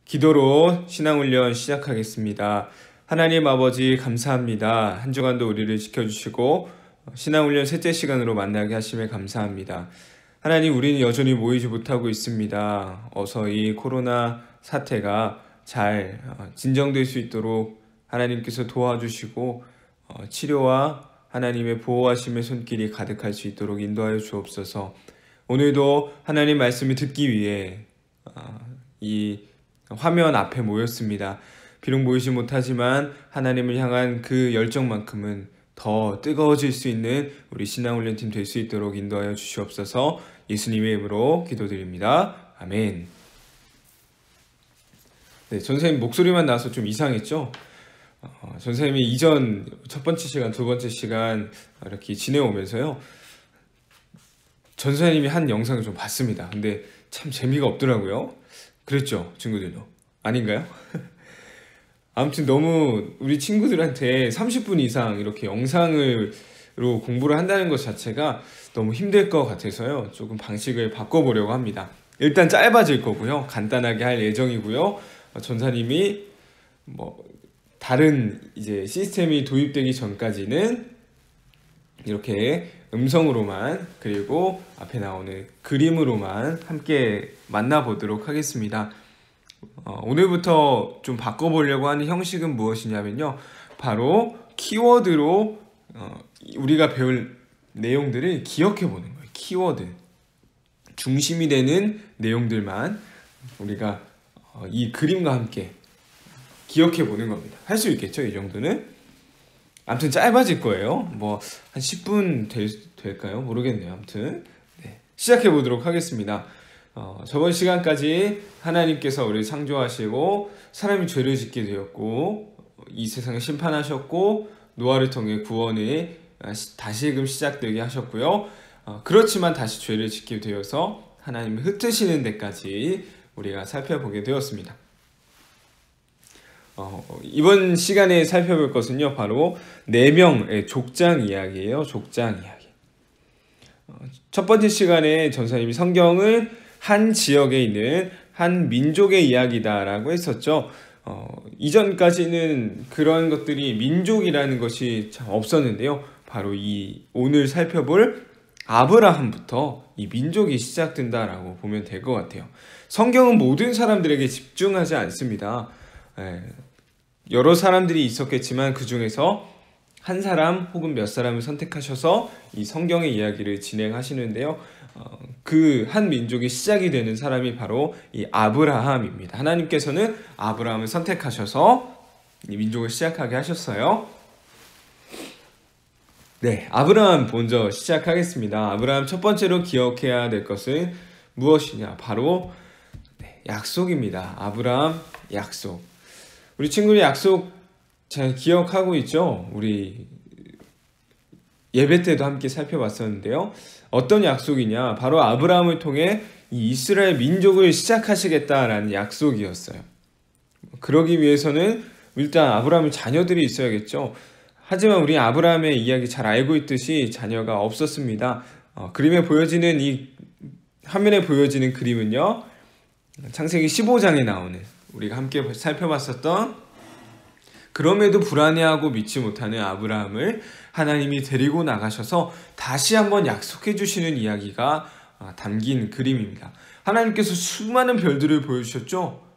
기도로 신앙훈련 시작하겠습니다. 하나님 아버지 감사합니다. 한 주간도 우리를 지켜주시고 신앙훈련 셋째 시간으로 만나게 하심에 감사합니다. 하나님, 우리는 여전히 모이지 못하고 있습니다. 어서 이 코로나 사태가 잘 진정될 수 있도록 하나님께서 도와주시고 치료와 하나님의 보호하심의 손길이 가득할 수 있도록 인도하여 주옵소서. 오늘도 하나님 말씀을 듣기 위해 이 화면 앞에 모였습니다. 비록 모이지 못하지만 하나님을 향한 그 열정만큼은 더 뜨거워질 수 있는 우리 신앙훈련팀 될 수 있도록 인도하여 주시옵소서. 예수님의 이름으로 기도드립니다. 아멘. 네, 전선생님 목소리만 나와서 좀 이상했죠? 전선생님이 이전 첫 번째 시간, 두 번째 시간 이렇게 지내오면서요, 전선생님이 한 영상을 좀 봤습니다. 근데 참 재미가 없더라고요. 그랬죠, 친구들도? 아닌가요? 아무튼 너무 우리 친구들한테 30분 이상 이렇게 영상으로 공부를 한다는 것 자체가 너무 힘들 것 같아서요, 조금 방식을 바꿔보려고 합니다. 일단 짧아질 거고요, 간단하게 할 예정이고요. 전사님이 다른 이제 시스템이 도입되기 전까지는 이렇게 음성으로만, 그리고 앞에 나오는 그림으로만 함께 만나보도록 하겠습니다. 오늘부터 좀 바꿔보려고 하는 형식은 무엇이냐면요, 바로 키워드로 우리가 배울 내용들을 기억해보는 거예요. 키워드 중심이 되는 내용들만 우리가 이 그림과 함께 기억해보는 겁니다. 할 수 있겠죠, 이 정도는? 아무튼 짧아질 거예요. 한 10분 될까요? 모르겠네요. 아무튼 네, 시작해 보도록 하겠습니다. 저번 시간까지 하나님께서 우리를 창조하시고 사람이 죄를 짓게 되었고 이 세상을 심판하셨고 노아를 통해 구원이 다시금 시작되게 하셨고요. 그렇지만 다시 죄를 짓게 되어서 하나님을 흩으시는 데까지 우리가 살펴보게 되었습니다. 이번 시간에 살펴볼 것은요, 바로 4명의 족장 이야기예요. 족장 이야기. 첫 번째 시간에 전사님이 성경을 한 지역에 있는 한 민족의 이야기다라고 했었죠. 이전까지는 그런 것들이 민족이라는 것이 참 없었는데요, 바로 이 오늘 살펴볼 아브라함부터 이 민족이 시작된다라고 보면 될 것 같아요. 성경은 모든 사람들에게 집중하지 않습니다. 여러 사람들이 있었겠지만 그 중에서 한 사람 혹은 몇 사람을 선택하셔서 이 성경의 이야기를 진행하시는데요, 그 한 민족이 시작이 되는 사람이 바로 이 아브라함입니다. 하나님께서는 아브라함을 선택하셔서 이 민족을 시작하게 하셨어요. 네, 아브라함 먼저 시작하겠습니다. 아브라함 첫 번째로 기억해야 될 것은 무엇이냐? 바로 약속입니다. 아브라함 약속. 우리 친구들 약속 잘 기억하고 있죠? 우리 예배 때도 함께 살펴봤었는데요. 어떤 약속이냐? 바로 아브라함을 통해 이 이스라엘 민족을 시작하시겠다라는 약속이었어요. 그러기 위해서는 일단 아브라함의 자녀들이 있어야겠죠. 하지만 우리 아브라함의 이야기 잘 알고 있듯이 자녀가 없었습니다. 그림에 보여지는 이 화면에 보여지는 그림은요, 창세기 15장에 나오는 우리가 함께 살펴봤었던, 그럼에도 불안해하고 믿지 못하는 아브라함을 하나님이 데리고 나가셔서 다시 한번 약속해 주시는 이야기가 담긴 그림입니다. 하나님께서 수많은 별들을 보여주셨죠.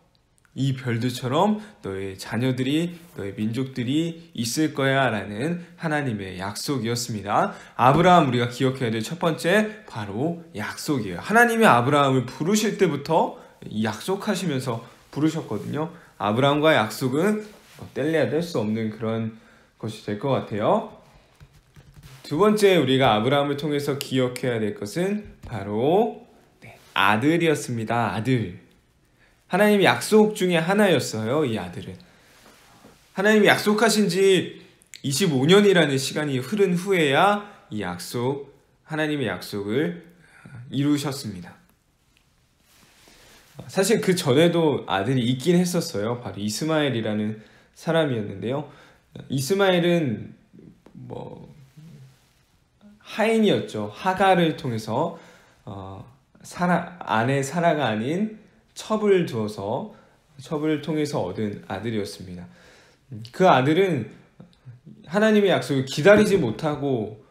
이 별들처럼 너의 자녀들이, 너의 민족들이 있을 거야 라는 하나님의 약속이었습니다. 아브라함, 우리가 기억해야 될 첫 번째 바로 약속이에요. 하나님이 아브라함을 부르실 때부터 약속하시면서 부르셨거든요. 아브라함과의 약속은 뗄래야 뗄 수 없는 그런 것이 될 것 같아요. 두 번째 우리가 아브라함을 통해서 기억해야 될 것은 바로 아들이었습니다. 아들. 하나님의 약속 중에 하나였어요. 이 아들은 하나님이 약속하신 지 25년이라는 시간이 흐른 후에야 이 약속, 하나님의 약속을 이루셨습니다. 사실 그 전에도 아들이 있긴 했었어요. 바로 이스마엘이라는 사람이었는데요. 이스마엘은 하인이었죠. 하갈을 통해서 아내 사라가 아닌 첩을 두어서 첩을 통해서 얻은 아들이었습니다. 그 아들은 하나님의 약속을 기다리지 못하고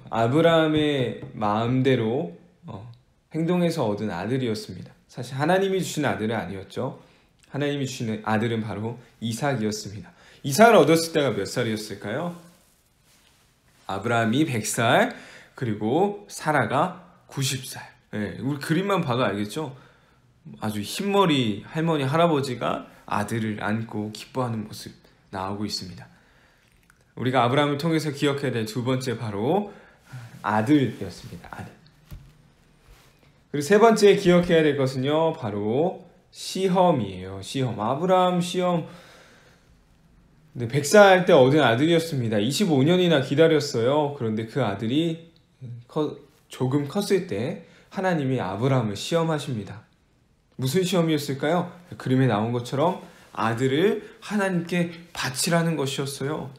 아브라함의 마음대로 행동해서 얻은 아들이었습니다. 사실 하나님이 주신 아들은 아니었죠. 하나님이 주신 아들은 바로 이삭이었습니다. 이삭을 얻었을 때가 몇 살이었을까요? 아브라함이 100살, 그리고 사라가 90살. 네, 우리 그림만 봐도 알겠죠? 아주 흰머리 할머니, 할아버지가 아들을 안고 기뻐하는 모습 나오고 있습니다. 우리가 아브라함을 통해서 기억해야 될 두 번째 바로 아들이었습니다. 아들. 그리고 세 번째 기억해야 될 것은요, 바로 시험이에요. 시험. 아브라함 시험. 네, 100살 때 얻은 아들이었습니다. 25년이나 기다렸어요. 그런데 그 아들이 조금 컸을 때 하나님이 아브라함을 시험하십니다. 무슨 시험이었을까요? 그림에 나온 것처럼 아들을 하나님께 바치라는 것이었어요.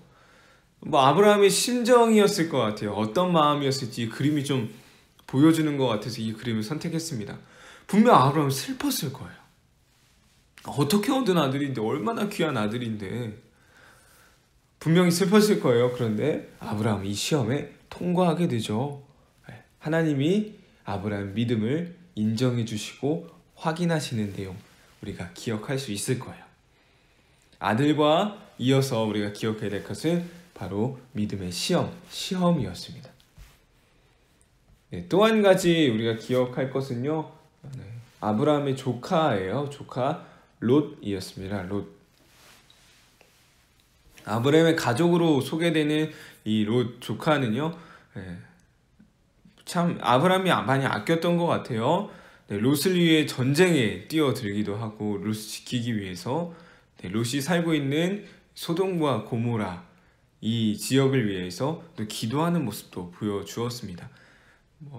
아브라함의 심정이었을 것 같아요. 어떤 마음이었을지 그림이 좀 보여주는 것 같아서 이 그림을 선택했습니다. 분명 아브라함은 슬펐을 거예요. 어떻게 얻은 아들인데, 얼마나 귀한 아들인데 분명히 슬펐을 거예요. 그런데 아브라함이 이 시험에 통과하게 되죠. 하나님이 아브라함의 믿음을 인정해 주시고 확인하시는 내용 우리가 기억할 수 있을 거예요. 아들과 이어서 우리가 기억해야 될 것은 바로 믿음의 시험이었습니다. 네, 또 한 가지 우리가 기억할 것은요, 아브라함의 조카예요. 조카 롯이었습니다. 롯. 아브라함의 가족으로 소개되는 이 롯 조카는요, 참 아브라함이 많이 아꼈던 것 같아요. 네, 롯을 위해 전쟁에 뛰어들기도 하고 롯을 지키기 위해서 롯이 살고 있는 소돔과 고모라 이 지역을 위해서 또 기도하는 모습도 보여주었습니다.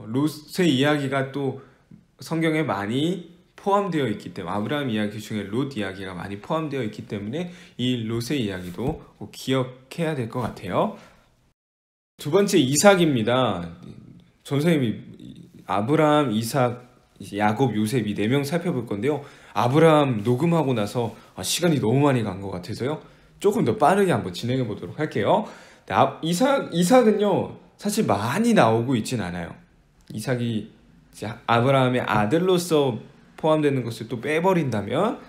롯의 이야기가 또 성경에 많이 포함되어 있기 때문에, 아브라함 이야기 중에 롯 이야기가 많이 포함되어 있기 때문에 이 롯의 이야기도 꼭 기억해야 될 것 같아요. 두 번째 이삭입니다. 전선생님이 아브라함, 이삭, 야곱, 요셉 이 4명 살펴볼 건데요. 아브라함 녹음하고 나서 시간이 너무 많이 간 것 같아서요, 조금 더 빠르게 한번 진행해 보도록 할게요. 이삭은요 사실 많이 나오고 있진 않아요. 이삭이 아브라함의 아들로서 포함되는 것을 또 빼버린다면,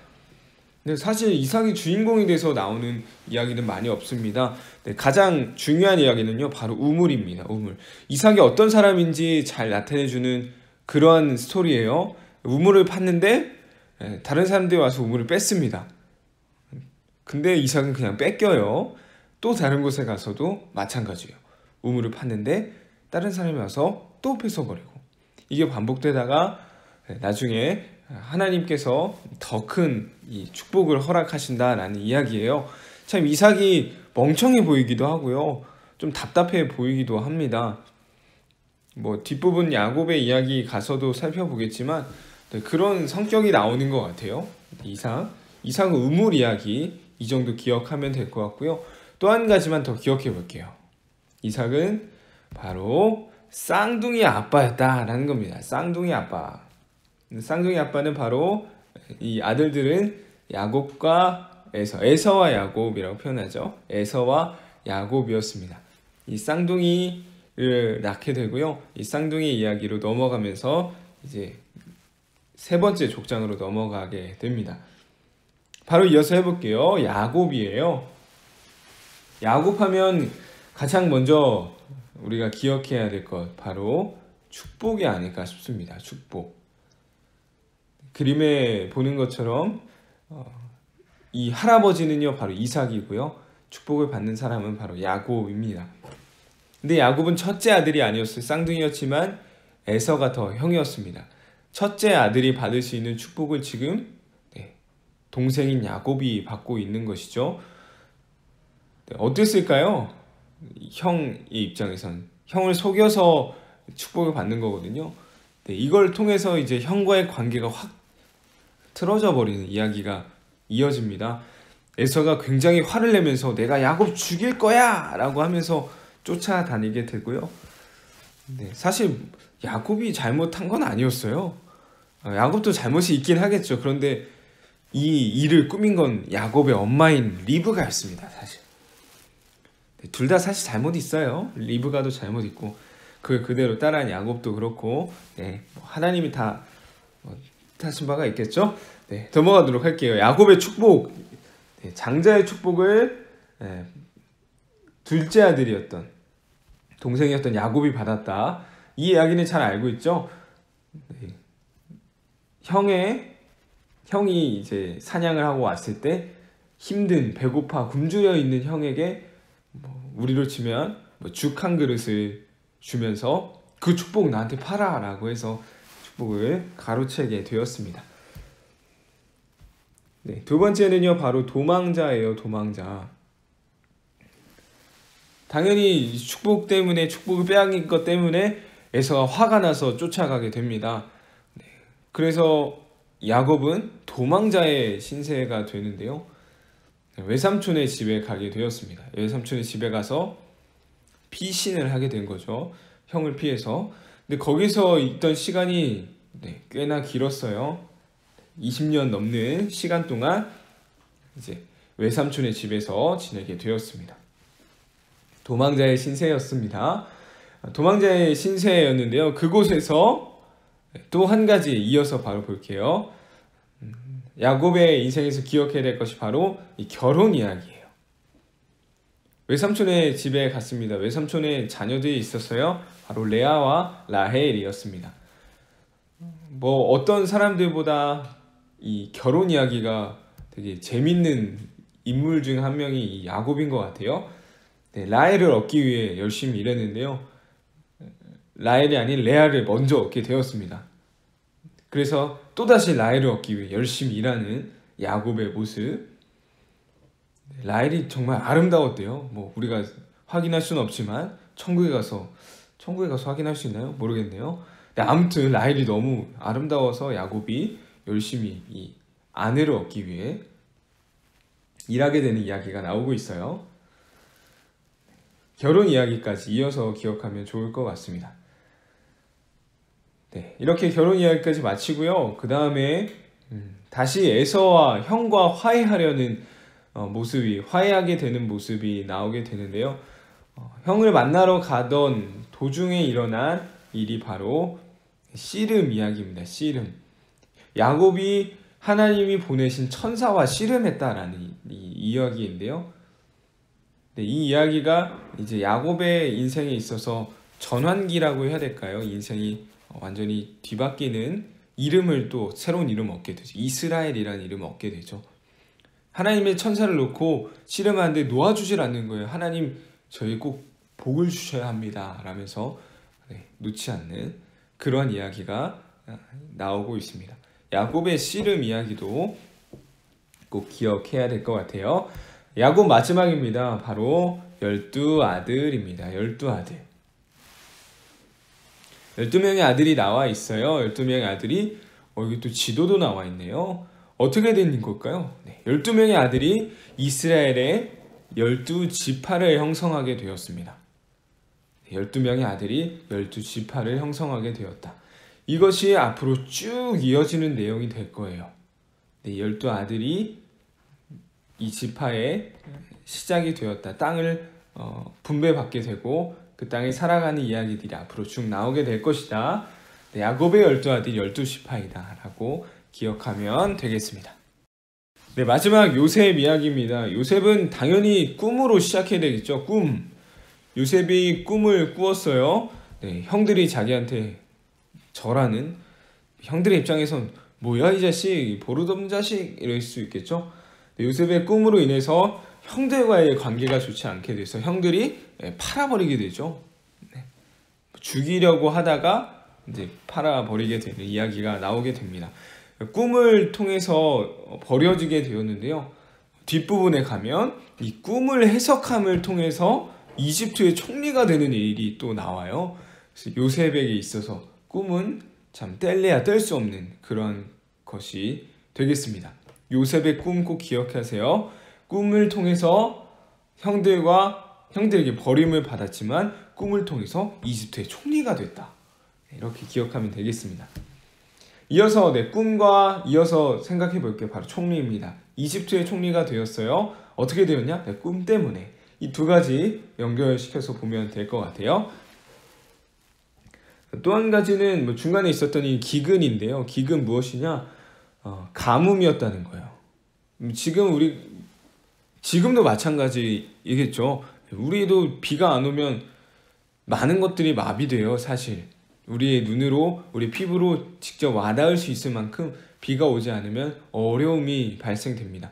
근데 사실 이삭이 주인공이 돼서 나오는 이야기는 많이 없습니다. 네, 가장 중요한 이야기는요 바로 우물입니다. 우물. 이삭이 어떤 사람인지 잘 나타내주는 그러한 스토리예요. 우물을 팠는데 다른 사람들이 와서 우물을 뺐습니다. 근데 이삭은 그냥 뺏겨요. 또 다른 곳에 가서도 마찬가지예요. 우물을 팠는데 다른 사람이 와서 또 뺏어버리고, 이게 반복되다가 나중에 하나님께서 더 큰 이 축복을 허락하신다라는 이야기예요. 참 이삭이 멍청해 보이기도 하고요, 좀 답답해 보이기도 합니다. 뒷부분 야곱의 이야기 가서도 살펴보겠지만 그런 성격이 나오는 것 같아요. 이삭은 우물 이야기 이 정도 기억하면 될 것 같고요. 또 한 가지만 더 기억해 볼게요. 이삭은 바로 쌍둥이 아빠였다라는 겁니다. 쌍둥이 아빠. 쌍둥이 아빠는 바로 이 아들들은 야곱과 에서와 야곱이라고 표현하죠. 에서와 야곱이었습니다. 이 쌍둥이를 낳게 되고요. 이 쌍둥이 이야기로 넘어가면서 이제 세 번째 족장으로 넘어가게 됩니다. 바로 이어서 해볼게요. 야곱이에요. 야곱하면 가장 먼저 우리가 기억해야 될 것 바로 축복이 아닐까 싶습니다. 축복. 그림에 보는 것처럼 이 할아버지는요 바로 이삭이고요, 축복을 받는 사람은 바로 야곱입니다. 근데 야곱은 첫째 아들이 아니었어요. 쌍둥이였지만 에서가 더 형이었습니다. 첫째 아들이 받을 수 있는 축복을 지금 동생인 야곱이 받고 있는 것이죠. 어땠을까요? 형의 입장에선 형을 속여서 축복을 받는 거거든요. 이걸 통해서 이제 형과의 관계가 확 틀어져 버리는 이야기가 이어집니다. 에서가 굉장히 화를 내면서 내가 야곱 죽일 거야 라고 하면서 쫓아다니게 되고요. 사실 야곱이 잘못한 건 아니었어요. 야곱도 잘못이 있긴 하겠죠. 그런데 이 일을 꾸민 건 야곱의 엄마인 리브가였습니다. 사실 둘 다 사실 잘못 있어요. 리브가도 잘못 있고 그 그대로 따라한 야곱도 그렇고, 뭐 하나님이 다 하신 바가 있겠죠. 넘어가도록 할게요. 야곱의 축복, 장자의 축복을 둘째 아들이었던 동생이었던 야곱이 받았다. 이 이야기는 잘 알고 있죠. 형이 이제 사냥을 하고 왔을 때 힘든, 배고파 굶주려 있는 형에게 우리로 치면 죽 한 그릇을 주면서 그 축복 나한테 팔아라고 해서 축복을 가로채게 되었습니다. 두 번째는요, 바로 도망자예요. 도망자. 당연히 축복 때문에, 축복을 빼앗긴 것 때문에 에서가 화가 나서 쫓아가게 됩니다. 그래서 야곱은 도망자의 신세가 되는데요, 외삼촌의 집에 가게 되었습니다. 외삼촌의 집에 가서 피신을 하게 된 거죠. 형을 피해서. 근데 거기서 있던 시간이 꽤나 길었어요. 20년 넘는 시간 동안 이제 외삼촌의 집에서 지내게 되었습니다. 도망자의 신세였습니다. 도망자의 신세였는데요, 그곳에서 또 한 가지 이어서 바로 볼게요. 야곱의 인생에서 기억해야 될 것이 바로 이 결혼 이야기예요. 외삼촌의 집에 갔습니다. 외삼촌의 자녀들이 있었어요. 바로 레아와 라헬이었습니다. 뭐 어떤 사람들보다 이 결혼 이야기가 되게 재밌는 인물 중 한 명이 이 야곱인 것 같아요. 라헬을 얻기 위해 열심히 일했는데요, 라헬이 아닌 레아를 먼저 얻게 되었습니다. 그래서 또다시 라헬을 얻기 위해 열심히 일하는 야곱의 모습. 라헬이 정말 아름다웠대요. 뭐 우리가 확인할 수는 없지만 천국에 가서 확인할 수 있나요? 모르겠네요. 아무튼 라헬이 너무 아름다워서 야곱이 열심히 이 아내를 얻기 위해 일하게 되는 이야기가 나오고 있어요. 결혼 이야기까지 이어서 기억하면 좋을 것 같습니다. 이렇게 결혼 이야기까지 마치고요. 그 다음에 다시 에서와 형과 화해하려는 모습이, 화해하게 되는 모습이 나오게 되는데요. 형을 만나러 가던 도중에 일어난 일이 바로 씨름 이야기입니다. 씨름. 야곱이 하나님이 보내신 천사와 씨름했다라는 이 이야기인데요. 이 이야기가 이제 야곱의 인생에 있어서 전환기라고 해야 될까요? 인생이 완전히 뒤바뀌는 이름을, 또 새로운 이름을 얻게 되죠. 이스라엘이라는 이름을 얻게 되죠. 하나님의 천사를 놓고 씨름하는데 놓아주질 않는 거예요. 하나님, 저희 꼭 복을 주셔야 합니다 라면서 놓지 않는 그러한 이야기가 나오고 있습니다. 야곱의 씨름 이야기도 꼭 기억해야 될 것 같아요. 야곱 마지막입니다. 바로 12아들입니다. 12아들. 12명의 아들이 나와 있어요. 12명의 아들이, 여기 또 지도도 나와 있네요. 어떻게 된 걸까요? 12명의 아들이 이스라엘의 12지파를 형성하게 되었습니다. 12명의 아들이 12지파를 형성하게 되었다. 이것이 앞으로 쭉 이어지는 내용이 될 거예요. 12아들이 이 지파의 시작이 되었다. 땅을 분배받게 되고 그 땅에 살아가는 이야기들이 앞으로 쭉 나오게 될 것이다. 야곱의 12아들이 12지파이다 라고 기억하면 되겠습니다. 마지막 요셉 이야기입니다. 요셉은 당연히 꿈으로 시작해야 되겠죠. 꿈. 요셉이 꿈을 꾸었어요. 형들이 자기한테 절하는, 형들의 입장에선 뭐야 이 자식, 버릇없는 자식 이럴 수 있겠죠. 요셉의 꿈으로 인해서 형들과의 관계가 좋지 않게 돼서 형들이 팔아버리게 되죠. 죽이려고 하다가 이제 팔아버리게 되는 이야기가 나오게 됩니다. 꿈을 통해서 버려지게 되었는데요. 뒷부분에 가면 이 꿈을 해석함을 통해서 이집트의 총리가 되는 일이 또 나와요. 그래서 요셉에게 있어서 꿈은 참 뗄래야 뗄 수 없는 그런 것이 되겠습니다. 요셉의 꿈 꼭 기억하세요. 꿈을 통해서 형들에게 버림을 받았지만 꿈을 통해서 이집트의 총리가 됐다. 이렇게 기억하면 되겠습니다. 이어서 내 꿈과 이어서 생각해 볼게요. 바로 총리입니다. 이집트의 총리가 되었어요. 어떻게 되었냐? 내 꿈 때문에. 이 두 가지 연결시켜서 보면 될 것 같아요. 또 한 가지는 뭐 중간에 있었던 이 기근인데요. 기근 무엇이냐? 가뭄이었다는 거예요. 지금도 마찬가지이겠죠. 우리도 비가 안 오면 많은 것들이 마비돼요, 사실. 우리의 눈으로, 우리 피부로 직접 와닿을 수 있을 만큼 비가 오지 않으면 어려움이 발생됩니다.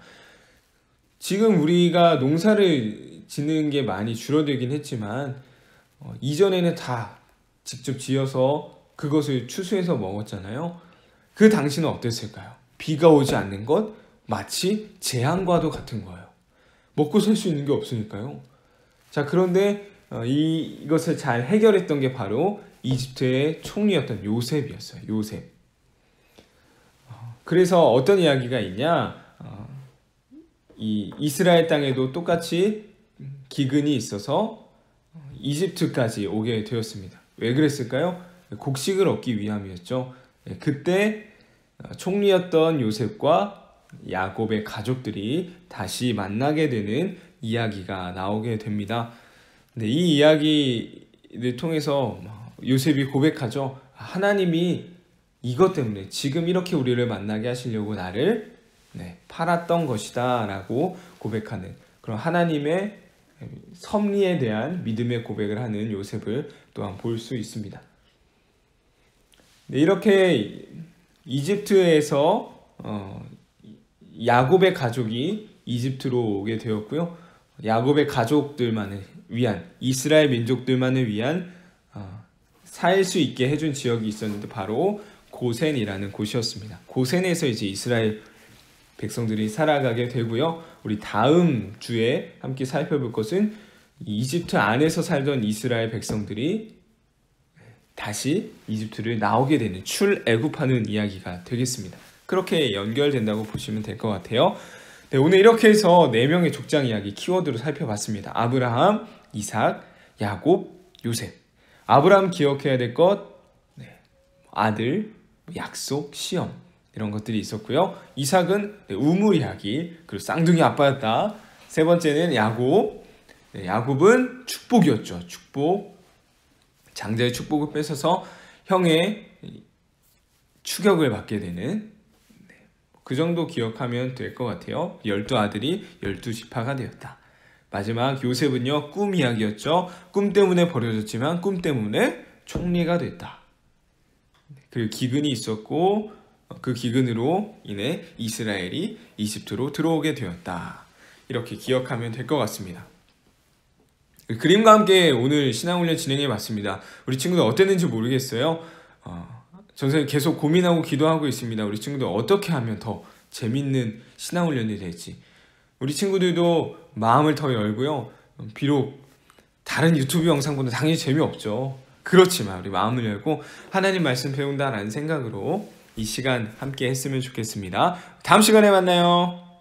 지금 우리가 농사를 짓는 게 많이 줄어들긴 했지만 이전에는 다 직접 지어서 그것을 추수해서 먹었잖아요. 그 당시는 어땠을까요? 비가 오지 않는 것 마치 재앙과도 같은 거예요. 먹고 살 수 있는 게 없으니까요. 자, 그런데 이것을 잘 해결했던 게 바로 이집트의 총리였던 요셉이었어요. 요셉. 그래서 어떤 이야기가 있냐? 이 이스라엘 땅에도 똑같이 기근이 있어서 이집트까지 오게 되었습니다. 왜 그랬을까요? 곡식을 얻기 위함이었죠. 그때 총리였던 요셉과 야곱의 가족들이 다시 만나게 되는 이야기가 나오게 됩니다. 근데 이 이야기를 통해서 요셉이 고백하죠. 하나님이 이것 때문에 지금 이렇게 우리를 만나게 하시려고 나를 팔았던 것이다 라고 고백하는 그런 하나님의 섭리에 대한 믿음의 고백을 하는 요셉을 또한 볼 수 있습니다. 이렇게 이집트에서 야곱의 가족이 이집트로 오게 되었고요. 야곱의 가족들만을 위한, 이스라엘 민족들만을 위한 살 수 있게 해준 지역이 있었는데 바로 고센이라는 곳이었습니다. 고센에서 이제 이스라엘 백성들이 살아가게 되고요. 우리 다음 주에 함께 살펴볼 것은 이집트 안에서 살던 이스라엘 백성들이 다시 이집트를 나오게 되는 출애굽하는 이야기가 되겠습니다. 그렇게 연결된다고 보시면 될 것 같아요. 네, 오늘 이렇게 해서 4명의 족장 이야기 키워드로 살펴봤습니다. 아브라함, 이삭, 야곱, 요셉. 아브라함 기억해야 될 것, 아들, 약속, 시험 이런 것들이 있었고요. 이삭은 우물 이야기, 그리고 쌍둥이 아빠였다. 세 번째는 야곱. 야곱은 축복이었죠. 축복. 장자의 축복을 뺏어서 형의 추격을 받게 되는 그 정도 기억하면 될 것 같아요. 12아들이 12지파가 되었다. 마지막 요셉은요, 꿈 이야기였죠. 꿈 때문에 버려졌지만 꿈 때문에 총리가 됐다. 그리고 기근이 있었고 그 기근으로 인해 이스라엘이 이집트로 들어오게 되었다. 이렇게 기억하면 될 것 같습니다. 그림과 함께 오늘 신앙훈련 진행해 봤습니다. 우리 친구들 어땠는지 모르겠어요. 저는 계속 고민하고 기도하고 있습니다. 우리 친구들 어떻게 하면 더 재밌는 신앙훈련이 될지. 우리 친구들도 마음을 더 열고요. 비록 다른 유튜브 영상보다 당연히 재미없죠. 그렇지만 우리 마음을 열고 하나님 말씀 배운다라는 생각으로 이 시간 함께 했으면 좋겠습니다. 다음 시간에 만나요.